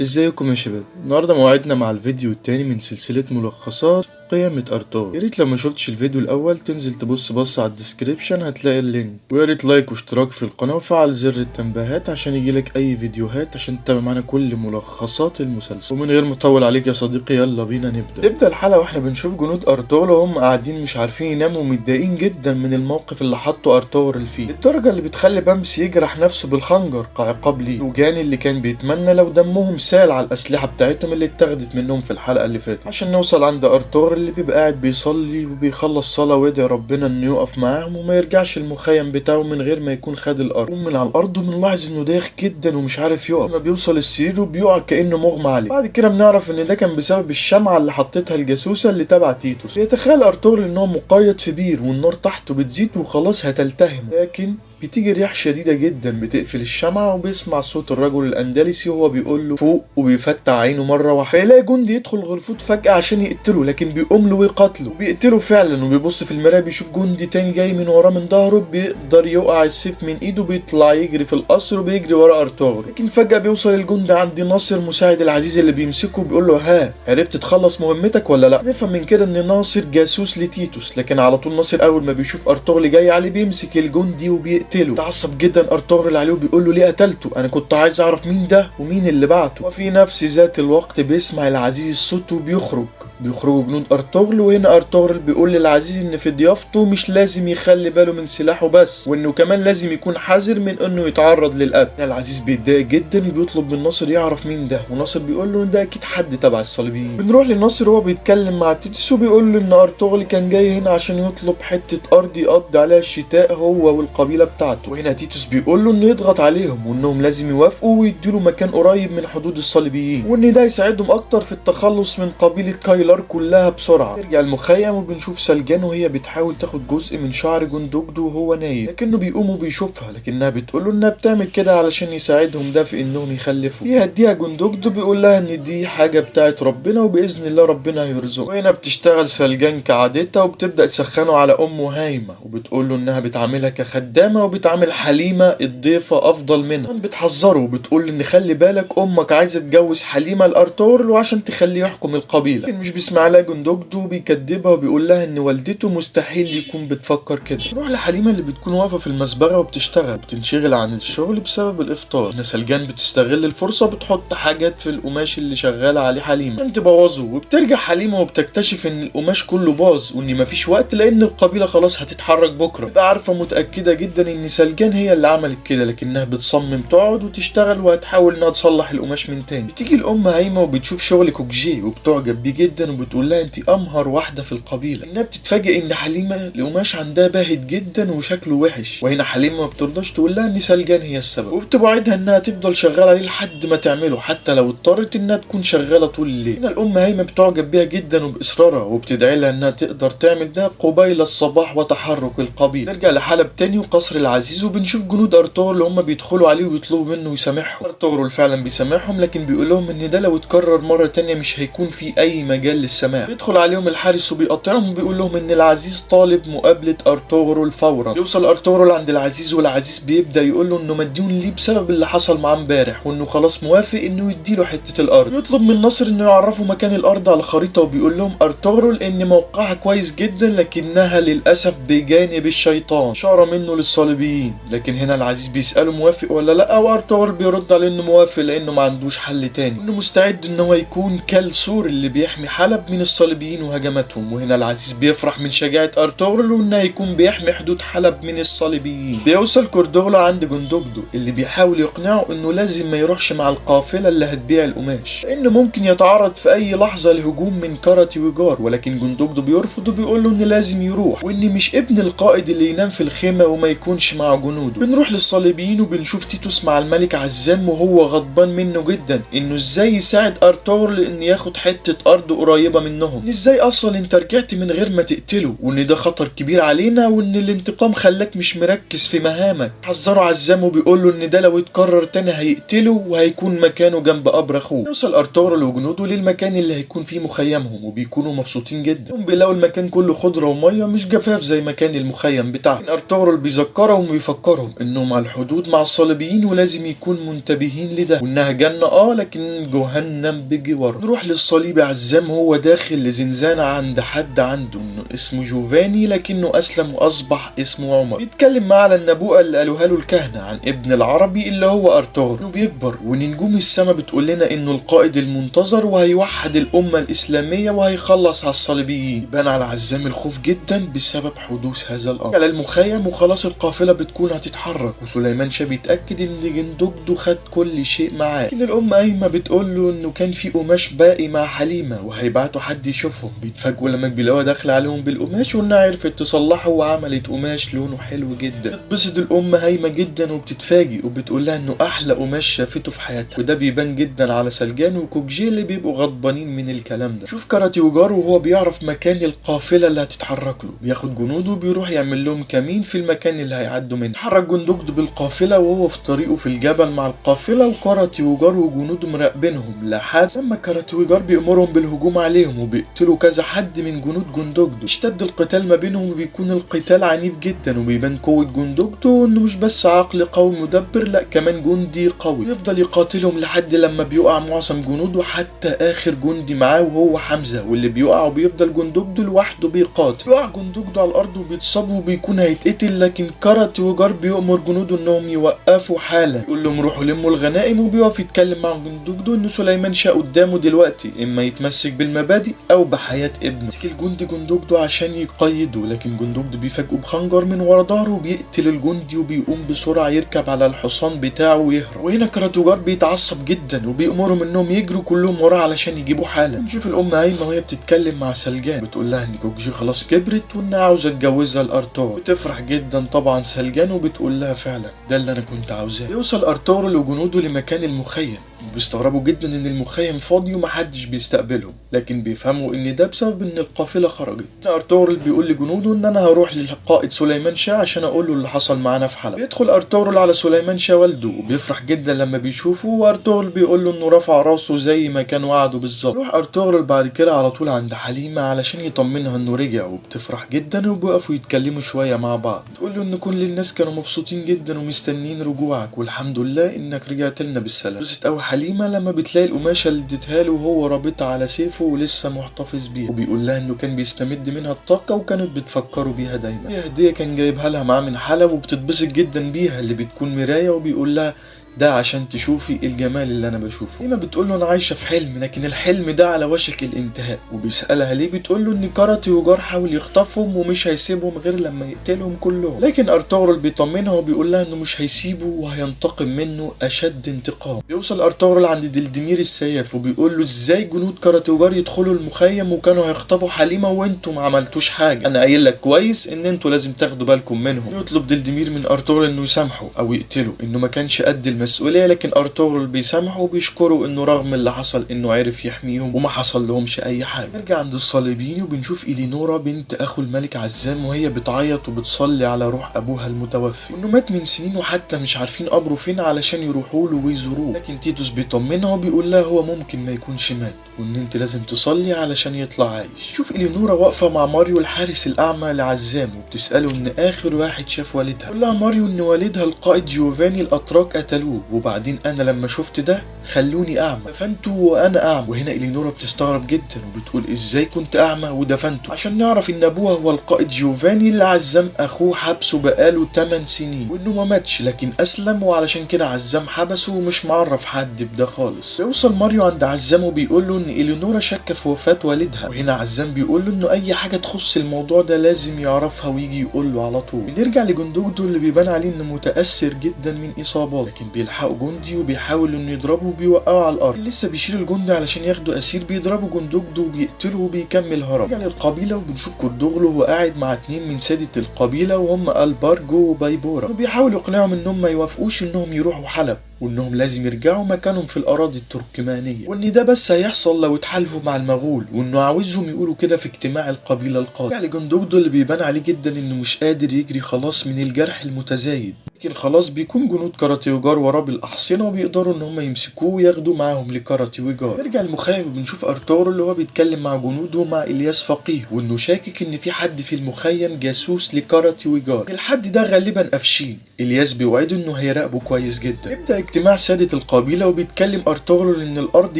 ازيكم يا شباب؟ النهارده موعدنا مع الفيديو التاني من سلسلة ملخصات قيامة ارطغرل. يا ريت لو ما شفتش الفيديو الاول تنزل تبص على الديسكريبشن هتلاقي اللينك، ويا ريت لايك واشتراك في القناة وفعل زر التنبيهات عشان يجيلك اي فيديوهات عشان تتابع معانا كل ملخصات المسلسل. ومن غير ما اطول عليك يا صديقي يلا بينا نبدأ الحلقة واحنا بنشوف جنود ارطغرل وهم قاعدين مش عارفين يناموا ومتضايقين جدا من الموقف اللي حطه ارطغرل فيه، الدرجة اللي بتخلي بامس يجرح نفسه بالخنجر كعقاب ليه، وجاني اللي كان بيتمنى لو دمهم سال على الأسلحة بتاعتهم اللي اتاخدت منهم في الحلقة اللي فاتت، عشان نوصل عند ارطغرل اللي بيبقى قاعد بيصلي وبيخلص صلاة ويدعي ربنا انه يقف معاهم وما يرجعش المخيم بتاعه من غير ما يكون خد الارض. من على الارض وبنلاحظ انه دايخ جدا ومش عارف يقف، لما بيوصل السرير وبيقع كانه مغمى عليه. بعد كده بنعرف ان ده كان بسبب الشمعة اللي حطتها الجاسوسة اللي تبع تيتوس. بيتخيل ارطغرل ان هو مقيد في بير والنار تحته بتزيد وخلاص هتلتهم، لكن بتيجي رياح شديدة جدا بتقفل الشمعة وبيسمع صوت الرجل الأندلسي وهو بيقول له فوق، وبيفتح عينه مرة واحدة فيلاقي جندي يدخل غرفته فجأة عشان يقتله، لكن بيقوم له ويقاتله وبيقتله فعلا، وبيبص في المراية بيشوف جندي تاني جاي من وراه من ظهره بيقدر يوقع السيف من ايده، بيطلع يجري في القصر وبيجري ورا ارطغرل، لكن فجأة بيوصل الجندي عند ناصر مساعد العزيز اللي بيمسكه بيقول له ها عرفت تخلص مهمتك ولا لا؟ نفهم من كده ان ناصر جاسوس لتيتوس، لكن على طول ناصر اول ما بيشوف ارطغرل جاي عليه بيمسك الجندي وبيقتله. تعصب جدا ارطغرل عليه وبيقول له ليه قتلته؟ انا كنت عايز اعرف مين ده ومين اللي بعته. وفي نفس ذات الوقت بيسمع العزيز الصوت بيخرجوا جنود ارطغرل، وهنا ارطغرل بيقول للعزيز ان في ضيافته مش لازم يخلي باله من سلاحه بس، وانه كمان لازم يكون حذر من انه يتعرض للقتل. العزيز بيتضايق جدا وبيطلب من ناصر يعرف مين ده، وناصر بيقول له ده اكيد حد تبع الصليبيين. بنروح لناصر وهو بيتكلم مع تيتوس وبيقول له ان ارطغرل كان جاي هنا عشان يطلب حته ارض يقضي عليها الشتاء هو والقبيله بتاعته، وهنا تيتوس بيقول له انه يضغط عليهم وانهم لازم يوافقوا ويديله مكان قريب من حدود الصليبيين، وان ده يساعدهم اكتر في التخلص من قبيله كايلر كلها بسرعه. نرجع المخيم وبنشوف سلجان وهي بتحاول تاخد جزء من شعر جندوجدو وهو نايم، لكنه بيقوم وبيشوفها، لكنها بتقول له انها بتعمل كده علشان يساعدهم ده في انهم يخلفوا. يهديها جندوجدو بيقول لها ان دي حاجه بتاعت ربنا وباذن الله ربنا هيرزقه. وهنا بتشتغل سلجان كعادتها وبتبدا تسخنه على امه هايمه، وبتقول له انها بتعاملها كخدامه وبتعامل حليمه الضيفه افضل منها، بتحذره وبتقول ان خلي بالك امك عايزه تجوز حليمه لارطغرل وعشان تخليه يحكم القبيله، لكن مش بيسمع لها جندوجدو بيكدبها وبيقول لها ان والدته مستحيل يكون بتفكر كده. نروح لحليمه اللي بتكون واقفه في المسبغه وبتشتغل، بتنشغل عن الشغل بسبب الافطار. هنا سلجان بتستغل الفرصه بتحط حاجات في القماش اللي شغاله عليه حليمه عشان تبوظه، وبترجع حليمه وبتكتشف ان القماش كله باظ وان مفيش وقت لان القبيله خلاص هتتحرك بكره. تبقى عارفه متاكده جدا ان سلجان هي اللي عملت كده، لكنها بتصمم تقعد وتشتغل وهتحاول انها تصلح القماش من تاني. بتيجي الام هايمه وبتشوف شغل كوكجي وبتعجب بيه جدا وبتقول لها انت امهر واحده في القبيله، انها بتتفاجئ ان حليمه القماش عندها باهت جدا وشكله وحش، وهنا حليمه ما بترضاش تقول لها ان سلجان هي السبب، وبتوعدها انها تفضل شغاله عليه لحد ما تعمله حتى لو اضطرت انها تكون شغاله طول الليل. هنا الام هايمه بتعجب بيها جدا وباصرارها وبتدعي لها انها تقدر تعمل ده قبيل الصباح وتحرك القبيله. نرجع لحلب تاني وقصر العزيز وبنشوف جنود ارطغرل اللي هم بيدخلوا عليه ويطلبوا منه يسامحهم. ارطغرل فعلا بيسامحهم، لكن بيقول لهم ان ده لو اتكرر مره تانية مش هيكون في اي مجال للسماح. بيدخل عليهم الحارس وبيقاطعهم وبيقول لهم ان العزيز طالب مقابله ارطغرل فورا. يوصل ارطغرل عند العزيز والعزيز بيبدا يقول له انه مديون ليه بسبب اللي حصل معاه امبارح، وانه خلاص موافق انه يديله حته الارض. يطلب من ناصر انه يعرفه مكان الارض على الخريطه، وبيقول لهم ارطغرل ان موقعها كويس جدا لكنها للاسف بجانب الشيطان، اشاره منه للصليبيين. لكن هنا العزيز بيساله موافق ولا لا، وارطغرل بيرد عليه انه موافق لانه ما عندوش حل تاني، انه مستعد ان هو يكون كالسور اللي بيحمي حلب من الصليبيين وهجماتهم. وهنا العزيز بيفرح من شجاعه ارطغرل وانه يكون بيحمي حدود حلب من الصليبيين. بيوصل كوردوغلا عند جندوجدو اللي بيحاول يقنعه انه لازم ما يروحش مع القافله اللي هتبيع القماش، لانه ممكن يتعرض في اي لحظه لهجوم من كاراتي وجار، ولكن جندوجدو بيرفض وبيقول له ان لازم يروح وان مش ابن القائد اللي ينام في الخيمه وما يكونش مع جنوده. بنروح للصليبيين وبنشوف تيتوس مع الملك عزام وهو غضبان منه جدا انه ازاي يساعد ارطغرل ان ياخد حته ارض قريبه منهم، ازاي اصلا انت رجعت من غير ما تقتله، وان ده خطر كبير علينا وان الانتقام خلاك مش مركز في مهامك. حذره عزام وبيقول له ان ده لو اتكرر تاني هيقتله وهيكون مكانه جنب قبر اخوه. يوصل ارطغرل وجنوده للمكان اللي هيكون فيه مخيمهم وبيكونوا مبسوطين جدا، بيلاقوا المكان كله خضره وميه مش جفاف زي مكان المخيم بتاعهم. ارطغرل بيذكرهم بيحذرهم ويفكرهم انهم على الحدود مع الصليبيين ولازم يكون منتبهين لده، وانها جنة لكن جهنم بجوار. نروح للصليبي عزام وهو داخل لزنزانة عند حد عنده انه اسمه جوفاني لكنه اسلم واصبح اسمه عمر. بيتكلم معاه على النبوءة اللي قالوها له الكهنة عن ابن العربي اللي هو ارطغرل، انه بيكبر وان نجوم السماء بتقول لنا انه القائد المنتظر وهيوحد الامة الاسلامية وهيخلص على الصليبيين. يبان على عزام الخوف جدا بسبب حدوث هذا الامر. على المخيم وخلاص القافلة بتكون هتتحرك، وسليمان شاه بيتأكد ان جندوجدو خد كل شيء معاه، لكن الام قايمة بتقول له انه كان في قماش باقي مع حليمة وهيبعتوا حد يشوفهم. بيتفاجئوا لما بيلاقوها داخلة عليهم بالقماش وانها عرفت تصلحه وعملت قماش لونه حلو جدا. بتبسط الام هايمة جدا وبتتفاجئ وبتقول لها انه احلى قماش شافته في حياتها، وده بيبان جدا على سلجان وكوكجي اللي بيبقوا غضبانين من الكلام ده. شوف كاراتيوجارو وهو بيعرف مكان القافلة اللي هتتحرك له، بياخد جنوده وبيروح يعمل لهم كمين في المكان اللي هيعدوا منه. اتحرك جندوجدو بالقافلة وهو في طريقه في الجبل مع القافلة، وكاراتيوجارو وجنوده مراقبينهم لحد لما كاراتيوجار بيأمرهم بالهجوم عليهم وبيقتلوا كذا حد من جنود جندوجدو. اشتد القتال ما بينهم وبيكون القتال عنيف جدا، وبيبان قوة جندوجدو انه مش بس عقل قوي مدبر لا كمان جندي قوي. يفضل يقاتلهم لحد لما بيقع معظم جنوده حتى اخر جندي معاه وهو حمزة، واللي بيقع وبيفضل جندوجدو لوحده بيقاتل. بيقع جندوجدو على الارض وبيتصاب وبيكون هيتقتل، لكن كاراتيوجار بيأمر جنوده انهم يوقفوا حالا، يقول لهم روحوا لموا الغنائم، وبيقف يتكلم مع جندوجدو انه سليمان شاه قدامه دلوقتي اما يتمسك بالمبادئ او بحياة ابنه. مسك الجندي جندوجدو عشان يقيده، لكن جندوجدو بيفاجئه بخنجر من ورا ظهره وبيقتل الجندي وبيقوم بسرعة يركب على الحصان بتاعه ويهرب. وهنا كاراتيوجار بيتعصب جدا وبيأمرهم انهم يجروا كلهم وراه علشان يجيبوه حالا. نشوف الام قايمة وهي بتتكلم مع سلجان، بتقول لها ان كوكجي خلاص كبرت وانها عاوزة تجوزها لارطغرل. بتفرح جدا طبعا سلجان وبتقول لها فعلا ده اللي انا كنت عاوزاه. يوصل ارطغرل وجنوده لمكان المخيم، بيستغربوا جدا ان المخيم فاضي ومحدش بيستقبلهم، لكن بيفهموا ان ده بسبب ان القافله خرجت. ارطغرل بيقول لجنوده ان انا هروح للقائد سليمان شاه عشان اقول له اللي حصل معانا في حلب. بيدخل ارطغرل على سليمان شاه والده وبيفرح جدا لما بيشوفه، وارطغرل بيقول له انه رفع راسه زي ما كان وعده بالظبط. يروح ارطغرل بعد كده على طول عند حليمه علشان يطمنها انه رجع، وبتفرح جدا وبيقفوا يتكلموا شويه مع بعض. تقول له ان كل الناس كانوا مبسوطين جدا ومستنيين رجوعك، والحمد لله انك رجعت لنا بالسلام. بس حليمة لما بتلاقي القماشة اللي اديتها له وهو رابطها على سيفه ولسه محتفظ بيها، وبيقول لها انه كان بيستمد منها الطاقة وكانت بتفكره بيها دايما. دي هدية كان جايبها لها معاه من حلب، وبتتبسط جدا بيها اللي بتكون مراية، وبيقول لها ده عشان تشوفي الجمال اللي انا بشوفه. لما بتقول له انا عايشه في حلم، لكن الحلم ده على وشك الانتهاء، وبيسالها ليه بتقول له ان كاراتيوجار حاول يخطفهم ومش هيسيبهم غير لما يقتلهم كلهم. لكن ارطغرل بيطمنها وبيقول لها انه مش هيسيبه وهينتقم منه اشد انتقام. بيوصل ارطغرل عند دلدمير السياف وبيقول له ازاي جنود كاراتيوجار يدخلوا المخيم وكانوا هيخطفوا حليمه وانتوا ما عملتوش حاجه؟ انا قايل لك كويس ان انتوا لازم تاخدوا بالكم منهم. يطلب دلدمير من ارطغرل انه يسامحه او يقتله، انه ما كانش قد المسؤوليه، لكن ارطغرل بيسامحه وبيشكره انه رغم اللي حصل انه عرف يحميهم وما حصل لهمش اي حاجه. نرجع عند الصليبيين وبنشوف الينورا بنت اخو الملك عزام وهي بتعيط وبتصلي على روح ابوها المتوفي، وانه مات من سنين وحتى مش عارفين قبره فين علشان يروحوا له ويزوروه. لكن تيتوس بيطمنها وبيقول لها هو ممكن ما يكونش مات، وان انت لازم تصلي علشان يطلع عايش. شوف الينورا واقفه مع ماريو الحارس الاعمى لعزام وبتساله ان اخر واحد شاف والدها. يقول لها ماريو ان والدها القائد جيوفاني الاتراك قتلوه، وبعدين انا لما شفت ده خلوني اعمى دفنته وانا اعمى. وهنا الينورا بتستغرب جدا وبتقول ازاي كنت اعمى ودفنته؟ عشان نعرف ان ابوها هو القائد جيوفاني اللي عزام اخوه حبسه بقاله 8 سنين، وانه ما ماتش لكن اسلم، وعلشان كده عزام حبسه ومش معرف حد بده خالص. يوصل ماريو عند عزام وبيقول له ان الينورا شاكه في وفاه والدها، وهنا عزام بيقول له انه اي حاجه تخص الموضوع ده لازم يعرفها ويجي يقول له على طول. بنرجع لجندوجدو اللي بيبان عليه انه متاثر جدا من اصابات، لكن بيلحقوا جندي وبيحاول انه يضربه وبيوقعه على الارض. لسه بيشيل الجندي علشان ياخده اسير، بيضربه جندوجدو وبيقتله وبيكمل هرب. نرجع للقبيله وبنشوف كوردوغلو وهو قاعد مع 2 من ساده القبيله وهم البارجو وبايبورا، وبيحاول يقنعهم انهم ما يوافقوش انهم يروحوا حلب وانهم لازم يرجعوا مكانهم في الاراضي التركمانيه، وان ده بس هيحصل لو اتحالفوا مع المغول، وانه عاوزهم يقولوا كده في اجتماع القبيله القادم. يعني جندوجدو اللي بيبان عليه جدا انه مش قادر يجري خلاص من الجرح المتزايد، لكن خلاص بيكون جنود كاراتيوجار وراه بالاحصنه وبيقدروا ان هم يمسكوه وياخدوه معاهم لكاراتيوجار. نرجع المخيم وبنشوف ارطغرل اللي هو بيتكلم مع جنوده مع الياس فقيه، وانه شاكك ان في حد في المخيم جاسوس لكاراتيوجار. الحد ده غالبا افشين. الياس بيوعده انه هيراقبه كويس جدا. يبدا اجتماع ساده القبيله وبيتكلم ارطغرل ان الارض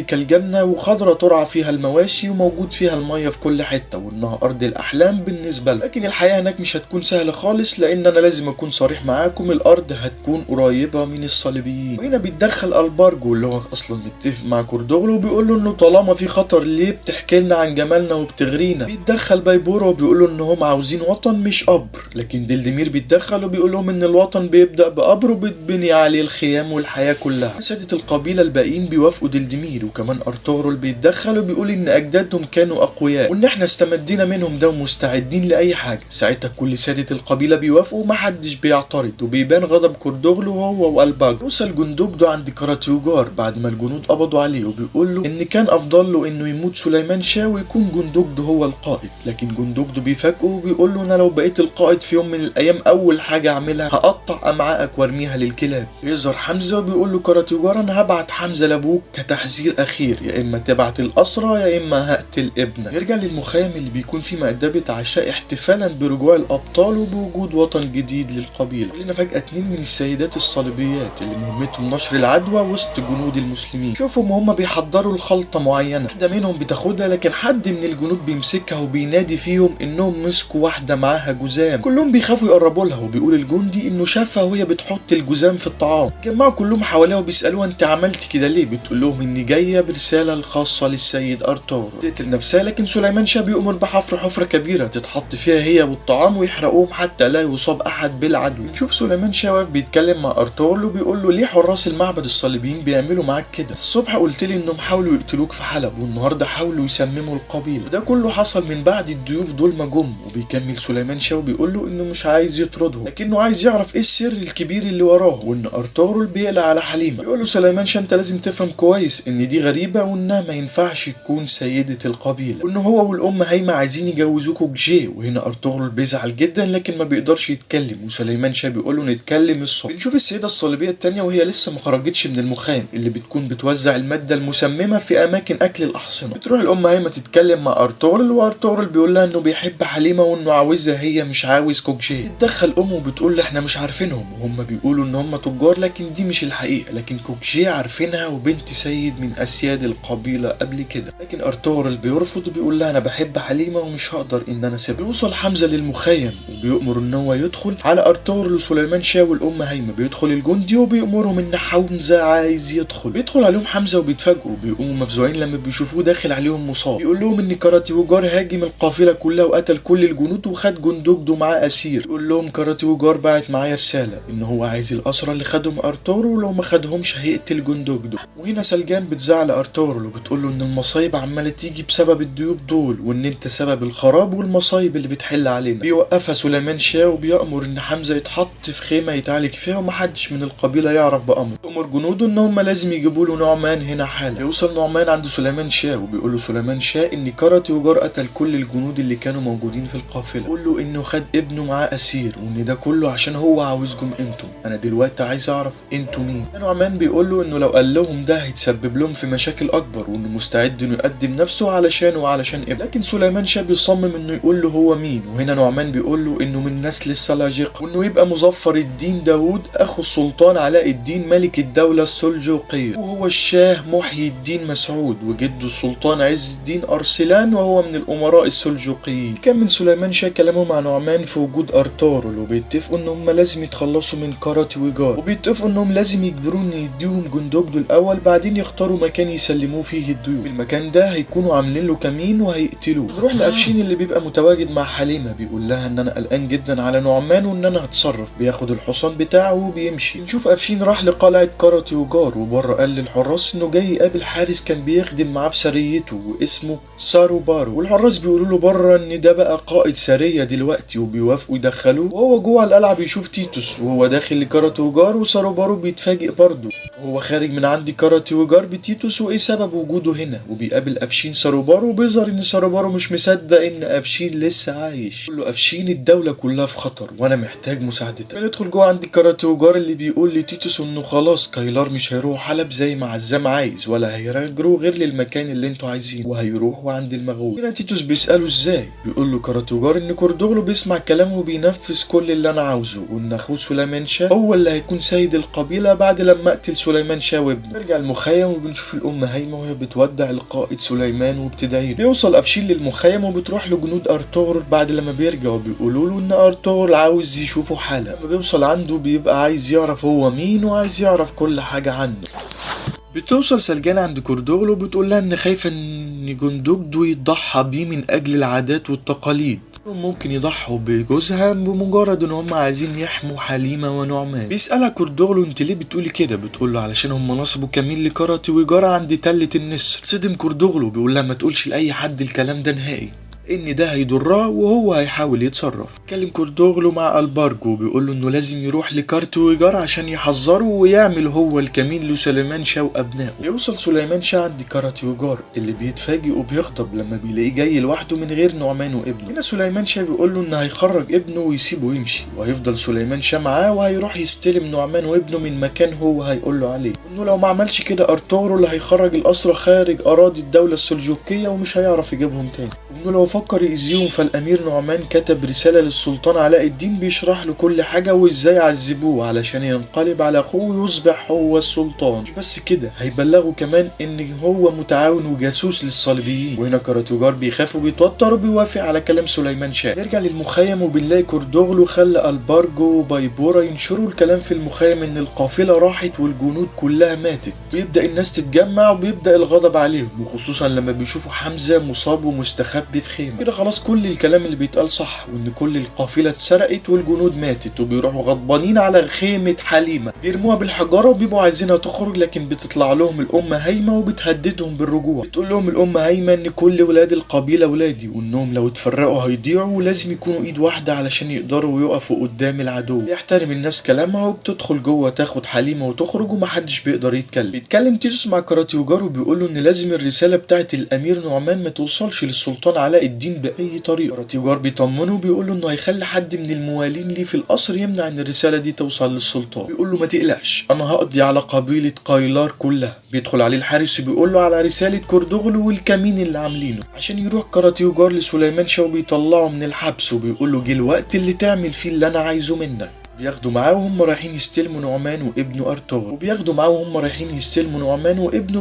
كالجنه وخضره ترعى فيها المواشي وموجود فيها الميه في كل حته، وانها ارض الاحلام بالنسبه له. لكن الحياه هناك مش هتكون سهله خالص، لان انا لازم اكون صريح معاكم، الارض هتكون قريبه من الصليبيين. وهنا بيتدخل البارجو اللي هو اصلا متفق مع كوردوغل وبيقول له انه طالما في خطر ليه بتحكي لنا عن جمالنا وبتغرينا. بيتدخل بايبورا وبيقول له ان هم عاوزين وطن مش قبر، لكن دلدمير بيتدخل وبيقول لهم ان الوطن بيبدا بقبر وبتبني عليه الخيام والحياه كلها. ساده القبيله الباقيين بيوافقوا دلدمير، وكمان ارطغرل بيتدخل وبيقول ان اجدادهم كانوا اقوياء وان احنا استمدينا منهم ده ومستعدين لاي حاجه. ساعتها كل ساده القبيله بيوافقوا ومحدش بيعترض، وبيبان غضب كوردوغل هو والباج. يوصل جندوجدو عند كاراتيوجار بعد ما الجنود قبضوا عليه، وبيقول له ان كان افضل له انه يموت سليمان شاه ويكون جندوجدو هو القائد. لكن جندوجدو بيفاجئه وبيقول له انا لو بقيت القائد في يوم من الايام اول حاجه اعملها هقطع امعائك وارميها للكلاب. يظهر حمزه وبيقول له كاراتيوجار انا هبعت حمزه لابوك كتحذير اخير، يا اما تبعت الاسرى يا اما هقتل ابنك. يرجع للمخيم اللي بيكون فيه مأدبة عشاء احتفالا برجوع الابطال وبوجود وطن جديد للقبيله. لنا فجاه اتنين من السيدات الصليبيات اللي مهمتهم نشر العدوى وسط جنود المسلمين. شوفهم وهم بيحضروا الخلطه معينه، واحده منهم بتاخدها لكن حد من الجنود بيمسكها وبينادي فيهم انهم مسكوا واحده معاها جزام. كلهم بيخافوا يقربوا لها، وبيقول الجندي انه شافها وهي بتحط الجزام في الطعام. جمعوا كلهم حواليها وبيسالوها انت عملت كده ليه؟ بتقول لهم اني جايه برساله الخاصه للسيد ارطغرل. تقتل نفسها، لكن سليمان شاه بيؤمر بحفر حفره كبيره تتحط فيها هي والطعام ويحرقوهم حتى لا يصاب احد بالعدوى. نشوف سليمان شاه واقف بيتكلم مع ارطغرل وبيقول له ليه حراس المعبد الصليبيين بيعملوا معاك كده؟ الصبح قلت لي انهم حاولوا يقتلوك في حلب، والنهارده حاولوا يسمموا القبيله، وده كله حصل من بعد الضيوف دول ما جم. وبيكمل سليمان شاه وبيقول له انه مش عايز يطردهم، لكنه عايز يعرف ايه السر الكبير اللي وراه، وان ارطغرل بيقلق على حليمه. بيقول له سليمان شاه انت لازم تفهم كويس ان دي غريبه وانها ما ينفعش تكون سيده القبيله، وان هو والام هيمه عايزين يجوزوكوا جي. وهنا ارطغرل بيزعل جدا لكن ما بيقدرش يتكلم، وسليمان شاه بيقول له نتكلم الصبح. بنشوف السيده الصليبيه الثانيه وهي لسه ما خرجتش من المخيم اللي بتكون بتوزع الماده المسممه في اماكن اكل الاحصنه. بتروح الام هيمه تتكلم مع ارطغرل، وارطغرل بيقول لها انه بيحب حليمه وانه عاوزها هي مش عاوز كوكجي. تتدخل امه وبتقول له احنا مش عارفينهم، وهم بيقولوا ان هم تجار لكن دي مش الحقيقه، لكن كوكجي عارفينها وبنت سيد من اسياد القبيله قبل كده. لكن ارطغرل بيرفض وبيقول لها انا بحب حليمه ومش هقدر ان انا اسيبها. بيوصل حمزه للمخيم وبيؤمر ان هو يدخل على ارطغرل وسليمان شاه والام هيمه. بيدخل الجندي وبيأمرهم ان حمزه عايز يدخل. بيدخل عليهم حمزه وبيتفاجئوا، بيقوموا مفزوعين لما بيشوفوه داخل عليهم مصاب. بيقول لهم ان كاراتيوجار هاجم القافله كلها وقتل كل الجنود وخد جندوجدو معاه اسير. يقول لهم كاراتيوجار بعت معايا رساله ان هو عايز الاسرى اللي خدهم ارطغرل ولو ما خدهمش هيقتل جندوجدو. وهنا سلجان بتزعل ارطغرل وبتقول له ان المصايب عماله تيجي بسبب الضيوف دول، وان انت سبب الخراب والمصايب اللي بتحل علينا. بيوقفها سليمان شاه وبيأمر ان حمزه يتحط في خيمه يتعالج فيها ومحدش من القبيله يعرف بامره. يأمر جنوده ان هم لازم يجيبوا له نعمان هنا حالا. يوصل نعمان عند سليمان شاه وبيقول له سليمان شاه ان كاراتيوجار قتل كل الجنود اللي كانوا موجودين في القافله. بيقول له انه خد ابنه معاه اسير، وان ده كله عشان هو عاوزكم انتم. انا دلوقتي عايز اعرف انتوا مين. نعمان بيقول له انه لو قال لهم ده هيتسبب لهم في مشاكل اكبر، وانه مستعد انه يقدم نفسه علشانه وعلشان ابنه. لكن سليمان شاه بيصمم انه يقول له هو مين. وهنا نعمان بيقول له انه من نسل السلاجقه، وانه يبقى مظفر الدين داوود اخو السلطان علاء الدين ملك الدوله السلجوقيه، وهو الشاه محيي الدين مسعود، وجده السلطان عز الدين ارسلان وهو من الامراء السلجوقيين. كمل سليمان شاه كلامه مع نعمان في وجود ارطغرل، وبيتفقوا ان هم لازم يتخلصوا من كاراتيوجار، وبيتفقوا انهم لازم يجبروا ان يديهم جندوجدو الاول بعدين يختاروا مكان يسلموه فيه الضيوف. المكان ده هيكونوا عاملين له كمين وهيقتلوه. نروح لافشين اللي بيبقى متواجد مع حليمه، بيقول لها ان انا قلقان جدا على نعمان وان انا هتصرف. بياخد الحصان بتاعه وبيمشي. نشوف افشين راح لقلعه كاراتيوجار، وبره قال للحراس انه جاي يقابل حارس كان بيخدم معاه في سريته واسمه سارو بارو، والحراس بيقولوا له بره ان ده بقى قائد سريه دلوقتي، وبيوافقوا يدخلوه. وهو جوه القلعه بيشوف تيتوس وهو داخل لكاراتيوجار، وسارو بارو بيتفاجئ بيتفاجئ برضه وهو خارج من عند كاراتي وجار بتيتوس وايه سبب وجوده هنا، وبيقابل افشين ساروبارو وبيظهر ان ساروبارو مش مصدق ان افشين لسه عايش. بيقول له افشين الدولة كلها في خطر وانا محتاج مساعدتك. بندخل جوه عند كاراتي وجار اللي بيقول لتيتوس انه خلاص كايلار مش هيروح حلب زي ما عزام عايز ولا هيراجعوا غير للمكان اللي انتوا عايزينه وهيروحوا عند المغول. هنا تيتوس بيسأله ازاي، بيقول له كاراتي وجار ان كوردوغلو بيسمع كلامه وبينفذ كل اللي انا عاوزه، وان اخوه سليمان شاه هو اللي هيكون سيد القبيلة بعد لما اقتل سليمان شاه وابنه. نرجع المخيم وبنشوف الام هايمة وهي بتودع القائد سليمان وبتدعي له. بيوصل افشين للمخيم وبتروح له جنود ارطغرل بعد لما بيرجعوا بيقولوا له ان ارطغرل عاوز يشوفه حالا. لما بيوصل عنده بيبقى عايز يعرف هو مين وعايز يعرف كل حاجة عنه. بتوصل سلجانة عند كوردوغل وبتقول لها ان خايفة ان جندوجدو يضحى بيه من اجل العادات والتقاليد، ممكن يضحوا بجوزها بمجرد ان هم عايزين يحموا حليمة ونعمان. بيسألها كوردوغلو انت ليه بتقولي كده، بتقول له علشان هم نصبوا كمين لكاراتي وجارة عند تلة النسر. صدم كوردوغلو بيقول لها ما تقولش لاي حد الكلام ده نهائي، ان ده هيضرها وهو هيحاول يتصرف. اتكلم كوردوغلو مع البارجو وبيقول له انه لازم يروح لكارتي ويجار عشان يحذره ويعمل هو الكمين لسليمان شاه وابنائه. يوصل سليمان شاه عند كارتي ويجار اللي بيتفاجئ وبيغضب لما بيلاقيه جاي لوحده من غير نعمان وابنه. هنا سليمان شاه بيقول له انه هيخرج ابنه ويسيبه يمشي، وهيفضل سليمان شاه معاه وهيروح يستلم نعمان وابنه من مكان هو هيقول له عليه، انه لو ما عملش كده ارطغرل هيخرج الاسرى خارج اراضي الدولة السلجوقية ومش هيعرف يجيبهم تاني، وانه لو فكر يأذيهم فالامير نعمان كتب رسالة للسلطان علاء الدين بيشرح له كل حاجة وازاي عذبوه علشان ينقلب على اخوه ويصبح هو السلطان. مش بس كده، هيبلغوا كمان ان هو متعاون وجاسوس للصليبيين. وهنا كاراتوجار بيخاف وبيتوتر وبيوافق على كلام سليمان شاه. نرجع للمخيم وبنلاقي كوردوغلو خلى البارجو وبايبورا ينشروا الكلام في المخيم ان القافلة راحت والجنود كلها ماتت. بيبدأ الناس تتجمع وبيبدأ الغضب عليهم، وخصوصا لما بيشوفوا حمزة مصاب ومستخبي في خيمة. كده خلاص كل الكلام اللي بيتقال صح، وان كل القافلة اتسرقت والجنود ماتت، وبيروحوا غضبانين على خيمة حليمة بيرموها بالحجارة وبيبقوا عايزينها تخرج، لكن بتطلع لهم الأم هايمة وبتهددهم بالرجوع. بتقول لهم الأم هايمة ان كل ولاد القبيلة ولادي، وانهم لو اتفرقوا هيضيعوا ولازم يكونوا ايد واحدة علشان يقدروا يقفوا قدام العدو. بيحترم الناس كلامها وبتدخل جوه تاخد حليمة وتخرج ومحدش بيقدر يتكلم. بيتكلم تيتوس مع كاراتيوجار وبيقول له ان لازم الرسالة بتاعت الامير نعمان ما توصلش للسلطان علاء الدين بأي طريقة. كاراتيوجار بيطمنه وبيقول له انه هيخلي حد من الموالين ليه في القصر يمنع ان الرسالة دي توصل للسلطان. بيقول له ما تقلقش انا هقضي على قبيلة قايلار كلها. بيدخل عليه الحارس وبيقول له على رسالة كوردوغلو والكمين اللي عاملينه عشان يروح كاراتيوجار لسليمان شاه وبيطلعه من الحبس، وبيقول له جه الوقت اللي تعمل فيه اللي انا عايزه منك. بياخدوا معاه وهم رايحين يستلموا نعمان وابنه ارطغرل،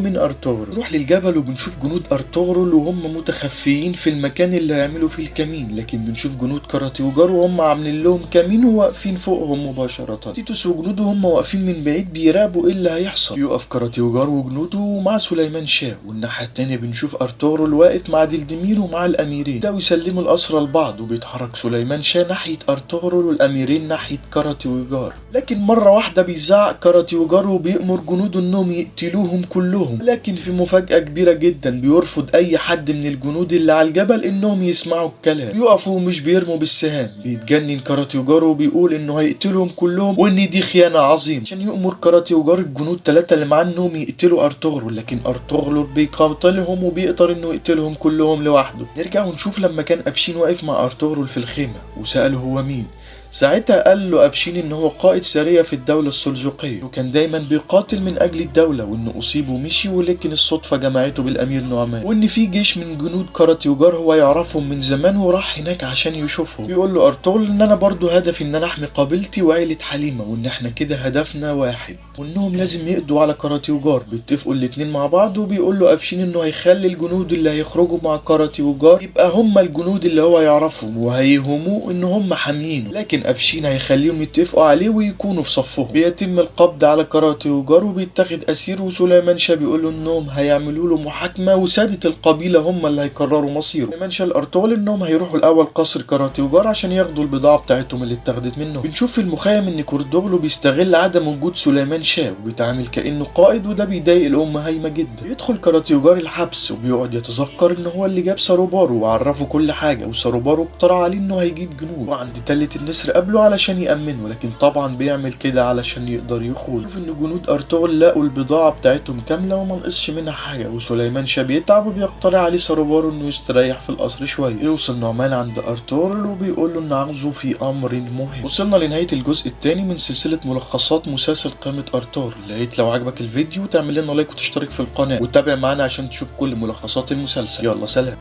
من ارطغرل. نروح للجبل وبنشوف جنود ارطغرل وهم متخفيين في المكان اللي هيعملوا فيه الكمين، لكن بنشوف جنود كاراتيوجار وهم عاملين لهم كمين وواقفين فوقهم مباشرة. تيتوس وجنوده هم واقفين من بعيد بيراقبوا ايه اللي هيحصل. يقف كاراتيوجار وجنوده مع سليمان شاه، والناحية التانية بنشوف ارطغرل واقف مع دلدمير ومع الاميرين. بدأوا يسلموا الاسرى لبعض، وبيتحرك سليمان شاه ناحية ارطغرل والاميرين ناحية كاراتيوجار. لكن مرة واحدة بيزعق كاراتيوجار وبيأمر جنوده انهم يقتلوهم كلهم، لكن في مفاجأة كبيرة جدا بيرفض اي حد من الجنود اللي على الجبل انهم يسمعوا الكلام. بيقفوا ومش بيرموا بالسهام. بيتجنن كاراتيوجار وبيقول انه هيقتلهم كلهم وان دي خيانة عظيمة، عشان يأمر كاراتيوجار الجنود 3 اللي معاه انهم يقتلوا ارطغرل، لكن ارطغرل بيقاتلهم وبيقدر انه يقتلهم كلهم لوحده. نرجع ونشوف لما كان افشين واقف مع ارطغرل في الخيمة وسأله هو مين. ساعتها قال له افشين ان هو قائد سرية في الدولة السلجوقية، وكان دايما بيقاتل من اجل الدولة، وانه اصيب ومشي ولكن الصدفة جمعته بالامير نعمان، وان في جيش من جنود كاراتيوجار هو يعرفهم من زمان وراح هناك عشان يشوفهم. بيقول له ارطغرل ان انا برضو هدفي ان انا احمي قبيلتي وعيلة حليمة، وان احنا كده هدفنا واحد، وانهم لازم يقضوا على كاراتيوجار. بيتفقوا الاتنين مع بعض، وبيقول له افشين انه هيخلي الجنود اللي هيخرجوا مع كاراتيوجار يبقى هم الجنود اللي هو يعرفهم وهيهموا ان هم حاميينه، لكن افشين هيخليهم يتفقوا عليه ويكونوا في صفهم. بيتم القبض على كاراتيوجار وبيتاخد اسير، وسليمان شاه بيقول له انهم هيعملوا له محاكمه وسادة القبيله هم اللي هيقرروا مصيره. سليمان شاه الارطغرل انهم هيروحوا الاول قصر كاراتيوجار عشان ياخدوا البضاعه بتاعتهم اللي اتاخدت منهم. بنشوف في المخيم ان كوردوغلو بيستغل عدم وجود سليمان شاه وبيتعامل كانه قائد، وده بيضايق الام هايمه جدا. بيدخل كاراتيوجار الحبس وبيقعد يتذكر ان هو اللي جاب ساروبارو وعرفه كل حاجه، وساروبارو اقترح عليه انه هيجيب جنود. وعند تلة النسر قبله علشان يأمنه، لكن طبعا بيعمل كده علشان يقدر يخون. شوف ان جنود ارطغرل لقوا البضاعة بتاعتهم كاملة وما نقصش منها حاجة، وسليمان شاه بيتعب وبيقترح عليه سروبار انه يستريح في القصر شوية. يوصل نعمان عند ارطغرل وبيقول له ان عاوزه في امر مهم. وصلنا لنهاية الجزء الثاني من سلسلة ملخصات مسلسل قائمة ارطغرل. لقيت لو عجبك الفيديو تعمل لنا لايك وتشترك في القناة وتابع معانا عشان تشوف كل ملخصات المسلسل. يلا سلام.